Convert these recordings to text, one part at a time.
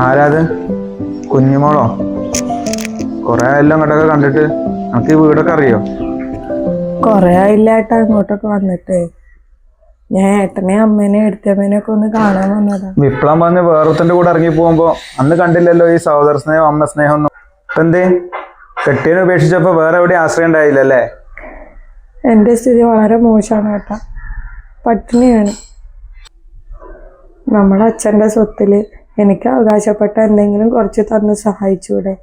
ആരാത്? കുഞ്ഞുമോളോ? കൊറേ എല്ലാം ഇങ്ങോട്ടൊക്കെ കണ്ടിട്ട്. നമുക്ക് ഈ വീടൊക്കെ അറിയോ? കൊറേ ആയില്ലാട്ടാ ഇങ്ങോട്ടൊക്കെ വന്നിട്ട്. ഞാൻ ഏട്ടനെ അമ്മേനെ എടുത്തമ്മേനെ ഒക്കെ ഒന്ന് കാണാൻ വന്നതാ. വിപ്ലവം പറഞ്ഞ് വേറൊരുത്തന്റെ കൂടെ ഇറങ്ങി പോകുമ്പോ അന്ന് കണ്ടില്ലല്ലോ ഈ സഹോദര സ്നേഹം അമ്മ സ്നേഹം ഒന്നും. ഇപ്പൊ എന്തേ കെട്ടിയനെ ഉപേക്ഷിച്ചപ്പോ വേറെ എവിടെ ആശ്രയം ഉണ്ടായില്ലല്ലേ? എന്റെ സ്ഥിതി വളരെ മോശമാണ് ഏട്ടാ. പട്ടിണിയാണ്. നമ്മുടെ അച്ഛന്റെ സ്വത്തില് എനിക്ക് അവകാശപ്പെട്ട എന്തെങ്കിലും കുറച്ച് തന്ന് സഹായിച്ചൂടെ?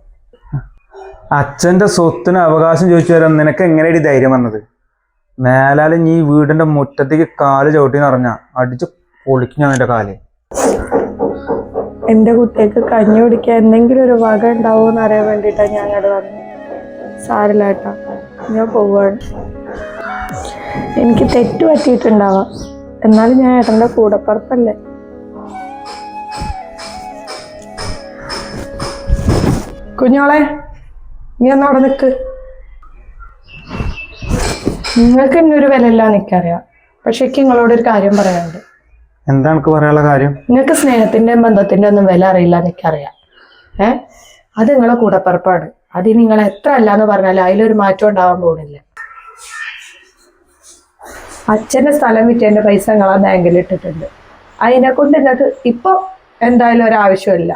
അച്ഛന്റെ സ്വത്തിന് അവകാശം ചോദിച്ചു തരാൻ നിനക്ക് എങ്ങനെയാണ് ധൈര്യം വന്നത്? മേലാല് നീ വീടിന്റെ മുറ്റത്തേക്ക് കാല് ചവിട്ടി നിറഞ്ഞ അടിച്ച് പൊളിക്കും ഞാൻ നിന്റെ കാല്. എന്റെ കുട്ടികൾക്ക് കഞ്ഞി കുടിക്കാൻ എന്തെങ്കിലും ഒരു വക ഉണ്ടാവുമെന്ന് അറിയാൻ വേണ്ടിയിട്ടാണ് ഞാൻ അങ്ങോട്ട് വന്നത്. സാരില്ല ഏട്ടാ, ഞാൻ പോവാണ്. എനിക്ക് തെറ്റ് പറ്റിയിട്ടുണ്ടാവാം, എന്നാലും ഞാൻ ഏട്ടൻ്റെ കൂടപ്പുറപ്പല്ലേ. കുഞ്ഞോളെ, നീ ഒന്ന് അവിടെ നിൽക്ക്. നിങ്ങൾക്ക് ഇന്നൊരു വിലയില്ല എനിക്കറിയാം, പക്ഷെ എനിക്ക് നിങ്ങളോടൊരു കാര്യം പറയാനുണ്ട്. എന്താ എനിക്ക് പറയാനുള്ള കാര്യം? നിങ്ങൾക്ക് സ്നേഹത്തിൻ്റെയും ബന്ധത്തിൻ്റെ ഒന്നും വില അറിയില്ല എനിക്കറിയാം. അത് നിങ്ങളെ കൂടപ്പുറപ്പാണ്. അത് നിങ്ങൾ എത്ര അല്ലാന്ന് പറഞ്ഞാലും അതിലൊരു മാറ്റം ഉണ്ടാവാൻ പോകുന്നില്ല. അച്ഛൻ്റെ സ്ഥലം വിറ്റേൻ്റെ പൈസ നിങ്ങളാ ബാങ്കിൽ ഇട്ടിട്ടുണ്ട്. അതിനെ കൊണ്ട് നിങ്ങൾക്ക് ഇപ്പോൾ എന്തായാലും ഒരാവശ്യമില്ല.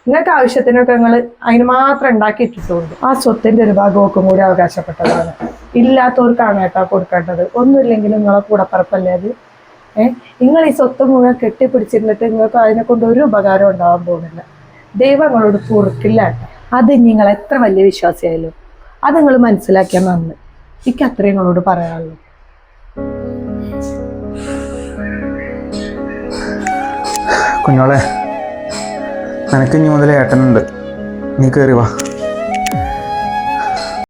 നിങ്ങൾക്ക് ആവശ്യത്തിനൊക്കെ നിങ്ങൾ അതിന് മാത്രം ഉണ്ടാക്കിയിട്ടിട്ടുണ്ട്. ആ സ്വത്തിൻ്റെ ഒരു ഭാഗമൊക്കെ കൂടി അവകാശപ്പെട്ടതാണ്. ഇല്ലാത്തവർക്കാണ് ഏട്ടാ കൊടുക്കേണ്ടത്. ഒന്നുമില്ലെങ്കിലും നിങ്ങളെ കൂടപ്പുറപ്പല്ലേ അത്. നിങ്ങൾ ഈ സ്വത്ത് മുഴുവൻ കെട്ടിപ്പിടിച്ചിരുന്നിട്ട് നിങ്ങൾക്ക് അതിനെ കൊണ്ട് ഒരു ഉപകാരം ഉണ്ടാവാൻ പോകുന്നില്ല. ദൈവം നിങ്ങളോട് പൊറുക്കില്ല ഏട്ടാ. അത് നിങ്ങൾ എത്ര വലിയ വിശ്വാസിയായാലും അത് നിങ്ങൾ മനസ്സിലാക്കിയാൽ നന്ന്. എനിക്ക് അത്രയും നിങ്ങളോട് പറയാനുള്ളൂ. കുഞ്ഞോളെ, നിനക്ക് ഇനി മുതൽ ഏട്ടനുണ്ട്. നീ കയറി വാ.